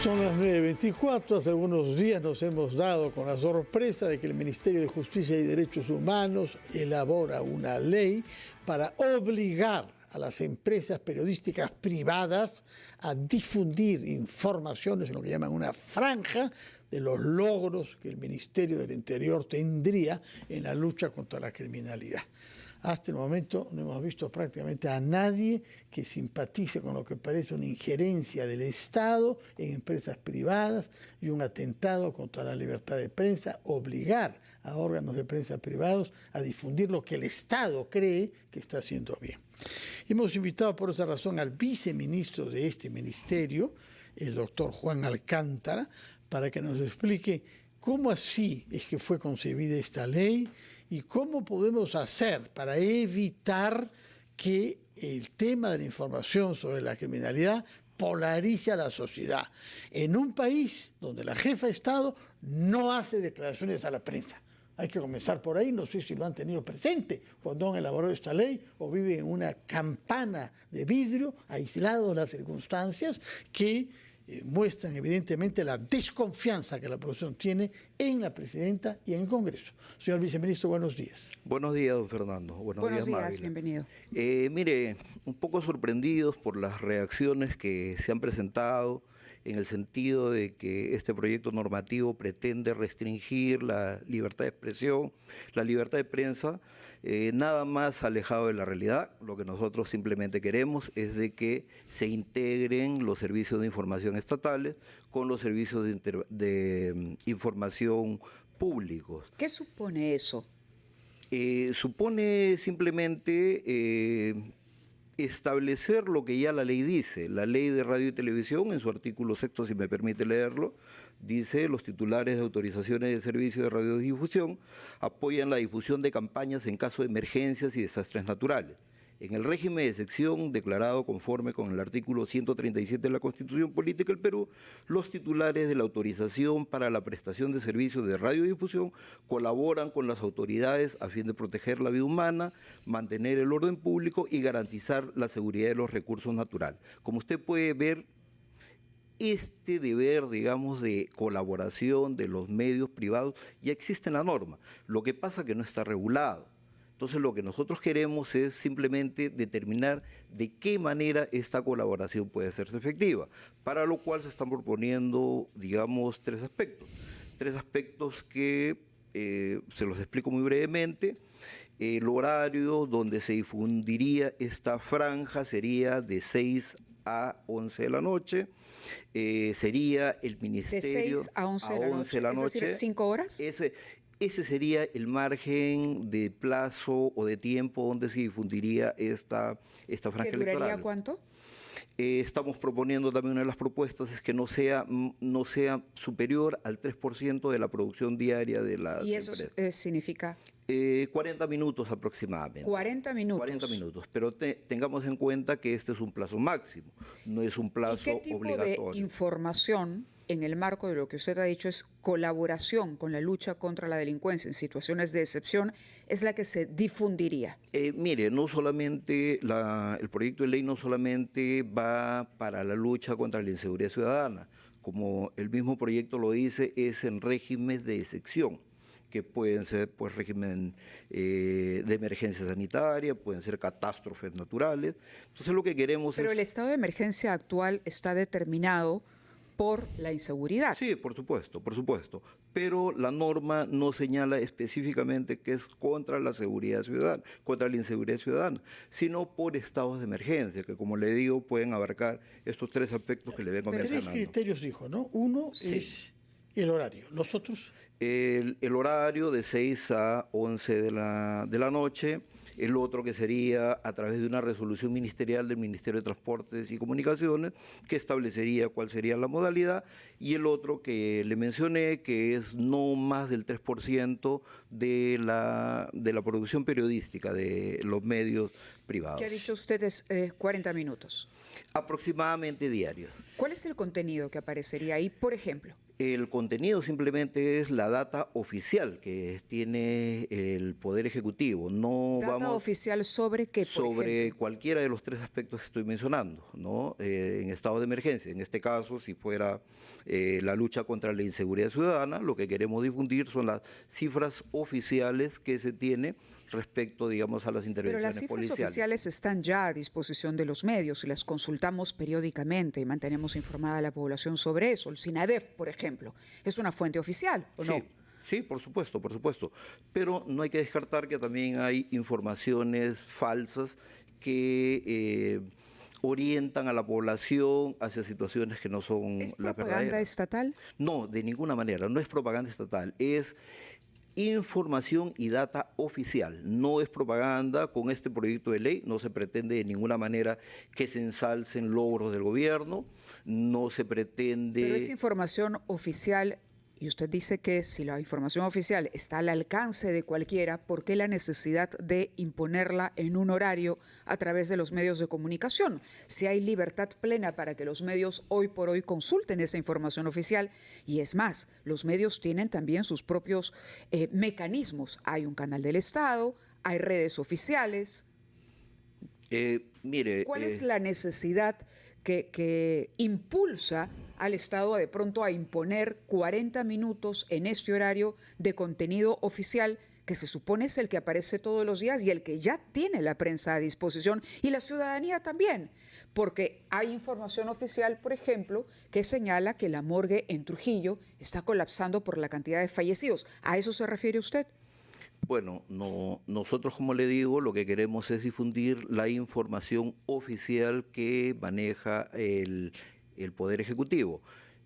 Son las 9:24. Hace algunos días nos hemos dado con la sorpresa de que el Ministerio de Justicia y Derechos Humanos elabora una ley para obligar a las empresas periodísticas privadas a difundir informaciones en lo que llaman una franja de los logros que el Ministerio del Interior tendría en la lucha contra la criminalidad. Hasta el momento no hemos visto prácticamente a nadie que simpatice con lo que parece una injerencia del Estado en empresas privadas y un atentado contra la libertad de prensa, obligar a órganos de prensa privados a difundir lo que el Estado cree que está haciendo bien. Hemos invitado por esa razón al viceministro de este ministerio, el doctor Juan Alcántara, para que nos explique cómo así es que fue concebida esta ley y cómo podemos hacer para evitar que el tema de la información sobre la criminalidad polarice a la sociedad en un país donde la jefa de Estado no hace declaraciones a la prensa. Hay que comenzar por ahí, no sé si lo han tenido presente cuando han elaborado esta ley o viven en una campana de vidrio, aislados de las circunstancias que muestran evidentemente la desconfianza que la oposición tiene en la presidenta y en el Congreso. Señor viceministro, buenos días. Buenos días, don Fernando. Buenos días, bienvenido. Mire, un poco sorprendidos por las reacciones que se han presentado en el sentido de que este proyecto normativo pretende restringir la libertad de expresión, la libertad de prensa, nada más alejado de la realidad. Lo que nosotros simplemente queremos es de que se integren los servicios de información estatales con los servicios de información públicos. ¿Qué supone eso? Supone simplemente establecer lo que ya la ley dice. La ley de radio y televisión, en su artículo 6, si me permite leerlo, dice: los titulares de autorizaciones de servicio de radiodifusión apoyan la difusión de campañas en caso de emergencias y desastres naturales. En el régimen de excepción declarado conforme con el artículo 137 de la Constitución Política del Perú, los titulares de la autorización para la prestación de servicios de radiodifusión colaboran con las autoridades a fin de proteger la vida humana, mantener el orden público y garantizar la seguridad de los recursos naturales. Como usted puede ver, este deber, digamos, de colaboración de los medios privados ya existe en la norma. Lo que pasa es que no está regulado. Entonces, lo que nosotros queremos es simplemente determinar de qué manera esta colaboración puede hacerse efectiva, para lo cual se están proponiendo, digamos, tres aspectos que se los explico muy brevemente. El horario donde se difundiría esta franja sería de 6 a 11 de la noche, sería el ministerio... De 6 a 11 de la noche, es decir, 5 horas. Ese sería el margen de plazo o de tiempo donde se difundiría esta franja electoral. ¿Que duraría cuánto? Estamos proponiendo también, una de las propuestas es que no sea superior al 3% de la producción diaria de las empresas. ¿Y eso significa? 40 minutos aproximadamente. 40 minutos. 40 minutos, pero tengamos en cuenta que este es un plazo máximo, no es un plazo obligatorio. ¿Y qué tipo de información, en el marco de lo que usted ha dicho, es colaboración con la lucha contra la delincuencia en situaciones de excepción, es la que se difundiría? Mire, no solamente el proyecto de ley no solamente va para la lucha contra la inseguridad ciudadana, como el mismo proyecto lo dice, es en regímenes de excepción, que pueden ser pues régimen de emergencia sanitaria, pueden ser catástrofes naturales. Entonces lo que queremos Pero el estado de emergencia actual está determinado por la inseguridad. Sí, por supuesto, pero la norma no señala específicamente que es contra la seguridad ciudadana, contra la inseguridad ciudadana, sino por estados de emergencia, que como le digo, pueden abarcar estos tres aspectos que le vengo mencionando. Tres criterios dijo, ¿no? Uno es el horario, ¿los otros? El horario de 6 a 11 de la noche, el otro que sería a través de una resolución ministerial del Ministerio de Transportes y Comunicaciones que establecería cuál sería la modalidad, y el otro que le mencioné, que es no más del 3% de la producción periodística de los medios privados. ¿Qué ha dicho usted? Es 40 minutos. Aproximadamente diarios. ¿Cuál es el contenido que aparecería ahí, por ejemplo? El contenido simplemente es la data oficial que tiene el Poder Ejecutivo. No ¿Data vamos oficial sobre qué, por sobre ejemplo? cualquiera de los tres aspectos que estoy mencionando, ¿no? En estado de emergencia. En este caso, si fuera la lucha contra la inseguridad ciudadana, lo que queremos difundir son las cifras oficiales que se tiene respecto, digamos, a las Pero intervenciones las cifras policiales. oficiales están ya a disposición de los medios y las consultamos periódicamente y mantenemos informada a la población sobre eso. El SINADEF, por ejemplo, ¿es una fuente oficial o no? Sí, por supuesto, por supuesto. Pero no hay que descartar que también hay informaciones falsas que orientan a la población hacia situaciones que no son ¿Es las propaganda verdaderas. estatal? No, de ninguna manera, no es propaganda estatal, es información y data oficial, no es propaganda. Con este proyecto de ley no se pretende de ninguna manera que se ensalcen logros del gobierno, no se pretende... Pero es información oficial y usted dice que si la información oficial está al alcance de cualquiera, ¿por qué la necesidad de imponerla en un horario a través de los medios de comunicación? Si hay libertad plena para que los medios hoy por hoy consulten esa información oficial, y es más, los medios tienen también sus propios mecanismos. Hay un canal del Estado, hay redes oficiales. ¿Cuál es la necesidad que impulsa al Estado de pronto a imponer 40 minutos en este horario de contenido oficial que se supone es el que aparece todos los días y el que ya tiene la prensa a disposición y la ciudadanía también? Porque hay información oficial, por ejemplo, que señala que la morgue en Trujillo está colapsando por la cantidad de fallecidos. ¿A eso se refiere usted? Bueno, no, nosotros, como le digo, lo que queremos es difundir la información oficial que maneja el Poder Ejecutivo.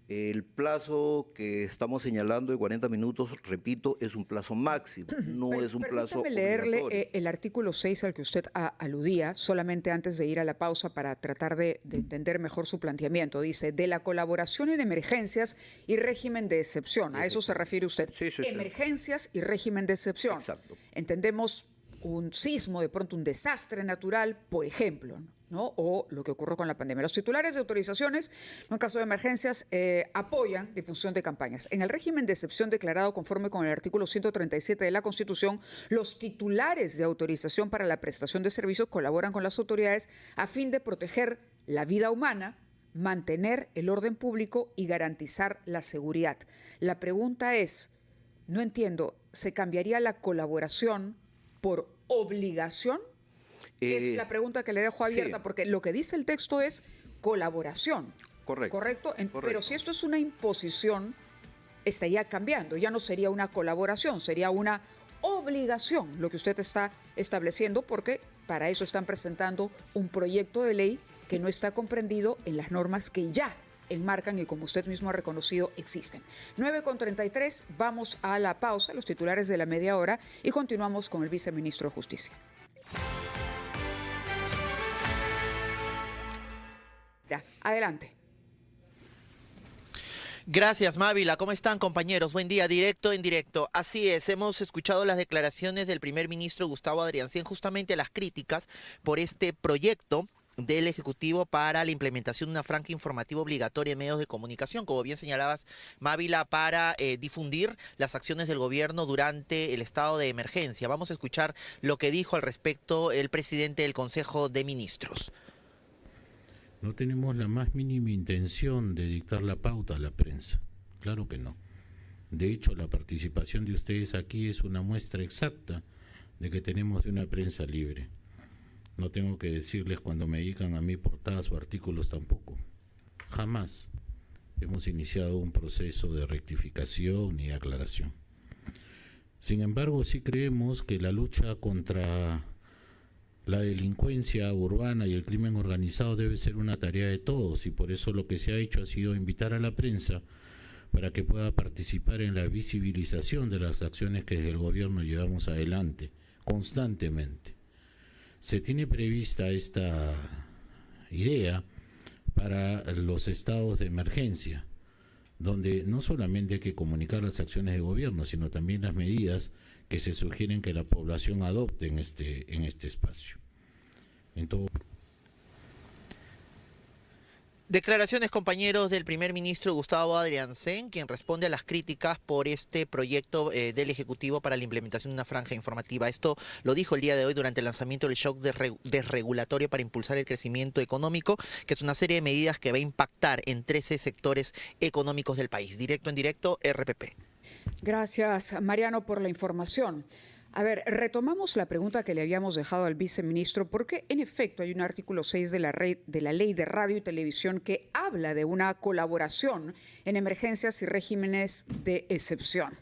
El plazo que estamos señalando de 40 minutos, repito, es un plazo máximo, no es un plazo obligatorio. Permítame leerle el artículo 6 al que usted aludía, solamente antes de ir a la pausa para tratar de entender mejor su planteamiento. Dice, de la colaboración en emergencias y régimen de excepción. ¿A eso se refiere usted? Sí. Emergencias y régimen de excepción. Exacto. Entendemos un sismo, de pronto un desastre natural, por ejemplo, ¿no? O lo que ocurrió con la pandemia. Los titulares de autorizaciones, en caso de emergencias, apoyan difusión de campañas. En el régimen de excepción declarado conforme con el artículo 137 de la Constitución, los titulares de autorización para la prestación de servicios colaboran con las autoridades a fin de proteger la vida humana, mantener el orden público y garantizar la seguridad. La pregunta es, no entiendo, ¿se cambiaría la colaboración por obligación? Es la pregunta que le dejo abierta, sí, porque lo que dice el texto es colaboración. Correcto. Pero si esto es una imposición, estaría cambiando. Ya no sería una colaboración, sería una obligación lo que usted está estableciendo, porque para eso están presentando un proyecto de ley que no está comprendido en las normas que ya enmarcan y, como usted mismo ha reconocido, existen. 9:33, vamos a la pausa, los titulares de la media hora, y continuamos con el viceministro de Justicia. Adelante. Gracias, Mávila. ¿Cómo están, compañeros? Buen día, directo en directo. Así es, hemos escuchado las declaraciones del primer ministro Gustavo Adriancén, justamente las críticas por este proyecto del Ejecutivo para la implementación de una franja informativa obligatoria en medios de comunicación, como bien señalabas, Mávila, para difundir las acciones del gobierno durante el estado de emergencia. Vamos a escuchar lo que dijo al respecto el presidente del Consejo de Ministros. No tenemos la más mínima intención de dictar la pauta a la prensa, claro que no. De hecho, la participación de ustedes aquí es una muestra exacta de que tenemos de una prensa libre. No tengo que decirles cuando me dedican a mí portadas o artículos tampoco. Jamás hemos iniciado un proceso de rectificación ni aclaración. Sin embargo, sí creemos que la lucha contra la delincuencia urbana y el crimen organizado debe ser una tarea de todos, y por eso lo que se ha hecho ha sido invitar a la prensa para que pueda participar en la visibilización de las acciones que desde el gobierno llevamos adelante constantemente. Se tiene prevista esta idea para los estados de emergencia, donde no solamente hay que comunicar las acciones de gobierno, sino también las medidas que se sugieren que la población adopte en este espacio. Declaraciones, compañeros, del primer ministro Gustavo Adriancén, quien responde a las críticas por este proyecto del Ejecutivo para la implementación de una franja informativa. Esto lo dijo el día de hoy durante el lanzamiento del shock desregulatorio para impulsar el crecimiento económico, que es una serie de medidas que va a impactar en 13 sectores económicos del país. Directo en directo, RPP. Gracias, Mariano, por la información. A ver, retomamos la pregunta que le habíamos dejado al viceministro, porque en efecto hay un artículo 6 de la Ley de Radio y Televisión que habla de una colaboración en emergencias y regímenes de excepción,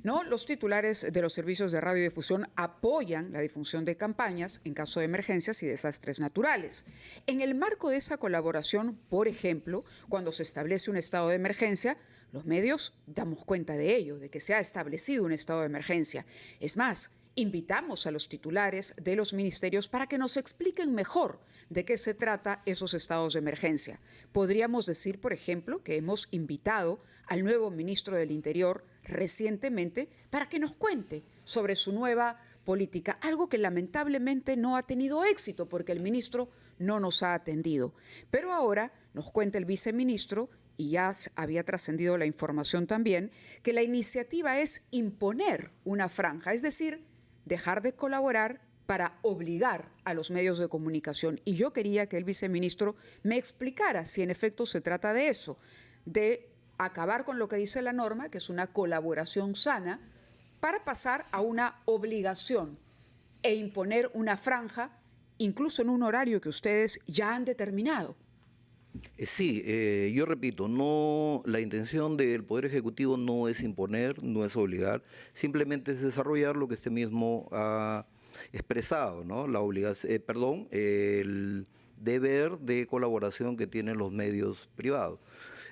¿no? Los titulares de los servicios de radiodifusión apoyan la difusión de campañas en caso de emergencias y desastres naturales. En el marco de esa colaboración, por ejemplo, cuando se establece un estado de emergencia, los medios damos cuenta de ello, de que se ha establecido un estado de emergencia. Es más, invitamos a los titulares de los ministerios para que nos expliquen mejor de qué se trata esos estados de emergencia. Podríamos decir, por ejemplo, que hemos invitado al nuevo ministro del Interior recientemente para que nos cuente sobre su nueva política, algo que lamentablemente no ha tenido éxito porque el ministro no nos ha atendido. Pero ahora nos cuenta el viceministro, y ya había trascendido la información también, que la iniciativa es imponer una franja, es decir, dejar de colaborar para obligar a los medios de comunicación. Y yo quería que el viceministro me explicara si en efecto se trata de eso, de acabar con lo que dice la norma, que es una colaboración sana, para pasar a una obligación e imponer una franja, incluso en un horario que ustedes ya han determinado. Sí, yo repito, no, la intención del Poder Ejecutivo no es imponer, no es obligar, simplemente es desarrollar lo que este mismo ha expresado, ¿no? El deber de colaboración que tienen los medios privados.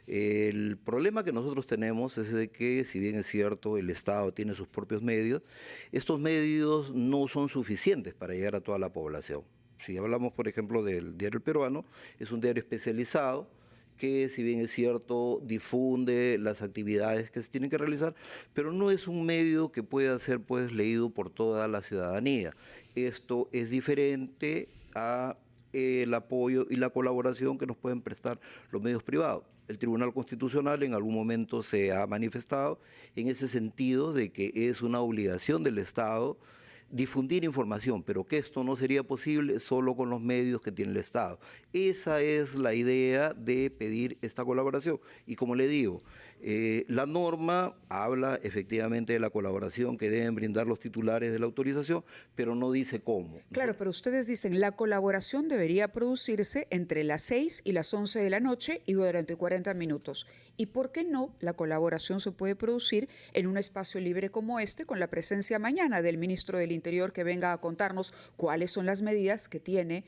El problema que nosotros tenemos es de que, si bien es cierto, el Estado tiene sus propios medios, estos medios no son suficientes para llegar a toda la población. Si hablamos, por ejemplo, del diario El Peruano, es un diario especializado que, si bien es cierto, difunde las actividades que se tienen que realizar, pero no es un medio que pueda ser pues leído por toda la ciudadanía. Esto es diferente a el apoyo y la colaboración que nos pueden prestar los medios privados. El Tribunal Constitucional en algún momento se ha manifestado en ese sentido de que es una obligación del Estado difundir información, pero que esto no sería posible solo con los medios que tiene el Estado. Esa es la idea de pedir esta colaboración. Y como le digo, la norma habla efectivamente de la colaboración que deben brindar los titulares de la autorización, pero no dice cómo. Claro, pero ustedes dicen la colaboración debería producirse entre las 6 y las 11 de la noche y durante 40 minutos. ¿Y por qué no la colaboración se puede producir en un espacio libre como este, con la presencia mañana del ministro del Interior que venga a contarnos cuáles son las medidas que tiene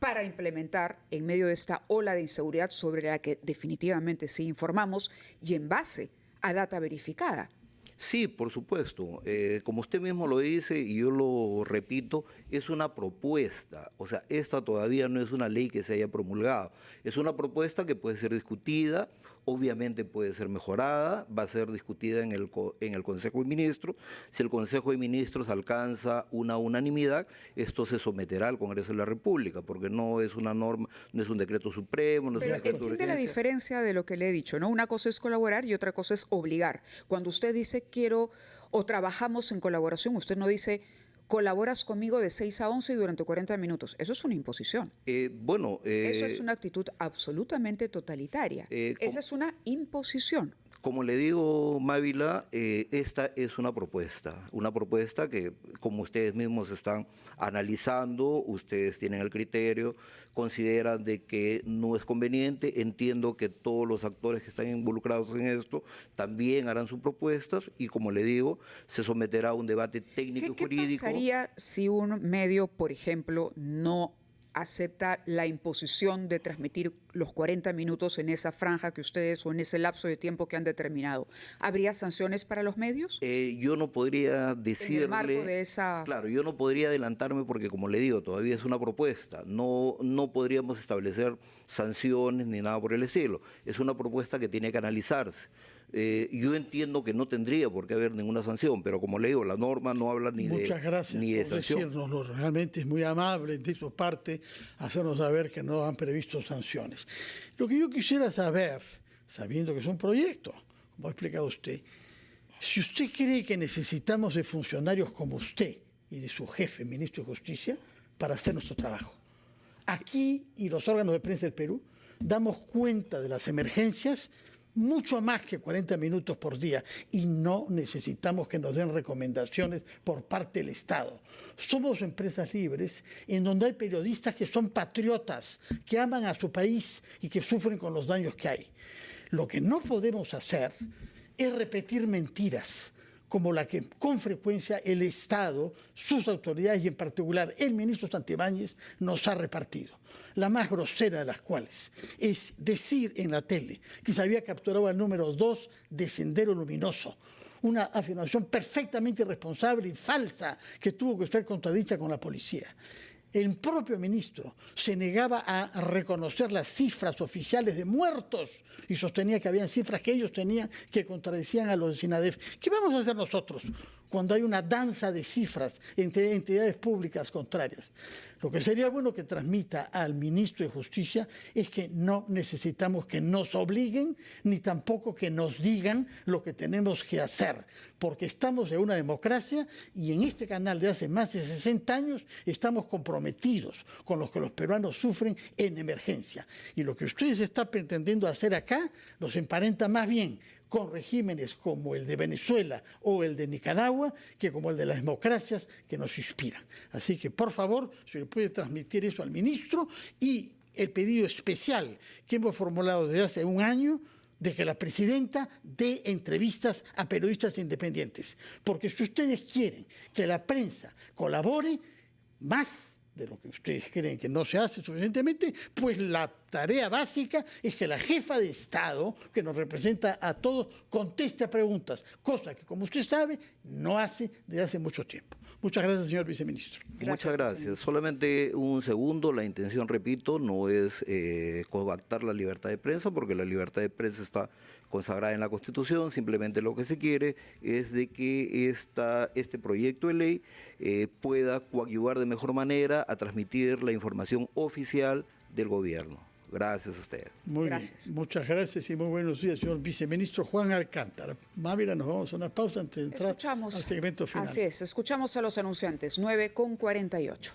para implementar en medio de esta ola de inseguridad sobre la que definitivamente sí informamos y en base a data verificada? Sí, por supuesto. Como usted mismo lo dice y yo lo repito, es una propuesta. O sea, esta todavía no es una ley que se haya promulgado. Es una propuesta que puede ser discutida, obviamente puede ser mejorada, va a ser discutida en el Consejo de Ministros. Si el Consejo de Ministros alcanza una unanimidad, esto se someterá al Congreso de la República, porque no es una norma, no es un decreto supremo, no es un decreto de urgencia. Entiende la diferencia de lo que le he dicho, ¿no? Una cosa es colaborar y otra cosa es obligar. Cuando usted dice quiero o trabajamos en colaboración, usted no dice colaboras conmigo de 6 a 11 y durante 40 minutos. Eso es una imposición. Eso es una actitud absolutamente totalitaria. Esa es una imposición. Como le digo, Mávila, esta es una propuesta que, como ustedes mismos están analizando, ustedes tienen el criterio, consideran de que no es conveniente. Entiendo que todos los actores que están involucrados en esto también harán sus propuestas y, como le digo, se someterá a un debate técnico y jurídico. ¿Qué pasaría si un medio, por ejemplo, no acepta la imposición de transmitir los 40 minutos en esa franja que ustedes o en ese lapso de tiempo que han determinado? ¿Habría sanciones para los medios? Yo no podría decirle... En el marco de esa... Claro, yo no podría adelantarme porque, como le digo, todavía es una propuesta. No podríamos establecer sanciones ni nada por el estilo. Es una propuesta que tiene que analizarse. Yo entiendo que no tendría por qué haber ninguna sanción, pero como le digo, la norma no habla ni Muchas gracias ni de por sanción. decírnoslo. Realmente es muy amable de su parte hacernos saber que no han previsto sanciones. Lo que yo quisiera saber, sabiendo que es un proyecto, como ha explicado usted, si usted cree que necesitamos de funcionarios como usted y de su jefe, ministro de Justicia, para hacer nuestro trabajo. Aquí y los órganos de prensa del Perú damos cuenta de las emergencias mucho más que 40 minutos por día y no necesitamos que nos den recomendaciones por parte del Estado. Somos empresas libres en donde hay periodistas que son patriotas, que aman a su país y que sufren con los daños que hay. Lo que no podemos hacer es repetir mentiras como la que con frecuencia el Estado, sus autoridades y en particular el ministro Santibáñez nos ha repartido. La más grosera de las cuales es decir en la tele que se había capturado al número 2 de Sendero Luminoso, una afirmación perfectamente irresponsable y falsa que tuvo que ser contradicha con la policía. El propio ministro se negaba a reconocer las cifras oficiales de muertos y sostenía que habían cifras que ellos tenían que contradecían a los de SINADEF. ¿Qué vamos a hacer nosotros cuando hay una danza de cifras entre entidades públicas contrarias? Lo que sería bueno que transmita al ministro de Justicia es que no necesitamos que nos obliguen ni tampoco que nos digan lo que tenemos que hacer, porque estamos en una democracia y en este canal de hace más de 60 años estamos comprometidos con lo que los peruanos sufren en emergencia. Y lo que ustedes están pretendiendo hacer acá los emparenta más bien con regímenes como el de Venezuela o el de Nicaragua, que como el de las democracias que nos inspiran. Así que, por favor, se le puede transmitir eso al ministro y el pedido especial que hemos formulado desde hace un año de que la presidenta dé entrevistas a periodistas independientes. Porque si ustedes quieren que la prensa colabore más de lo que ustedes creen que no se hace suficientemente, pues la tarea básica es que la jefa de Estado, que nos representa a todos, conteste a preguntas, cosa que, como usted sabe, no hace desde hace mucho tiempo. Muchas gracias, señor viceministro. Muchas gracias. Solamente un segundo. La intención, repito, no es coartar la libertad de prensa, porque la libertad de prensa está consagrada en la Constitución. Simplemente lo que se quiere es de que este proyecto de ley pueda coadyuvar de mejor manera a transmitir la información oficial del gobierno. Gracias a usted. Muy Gracias. bien. Muchas gracias y muy buenos días, señor viceministro Juan Alcántara. Mávila, nos vamos a una pausa antes de entrar al segmento final. Así es, escuchamos a los anunciantes, 9:48.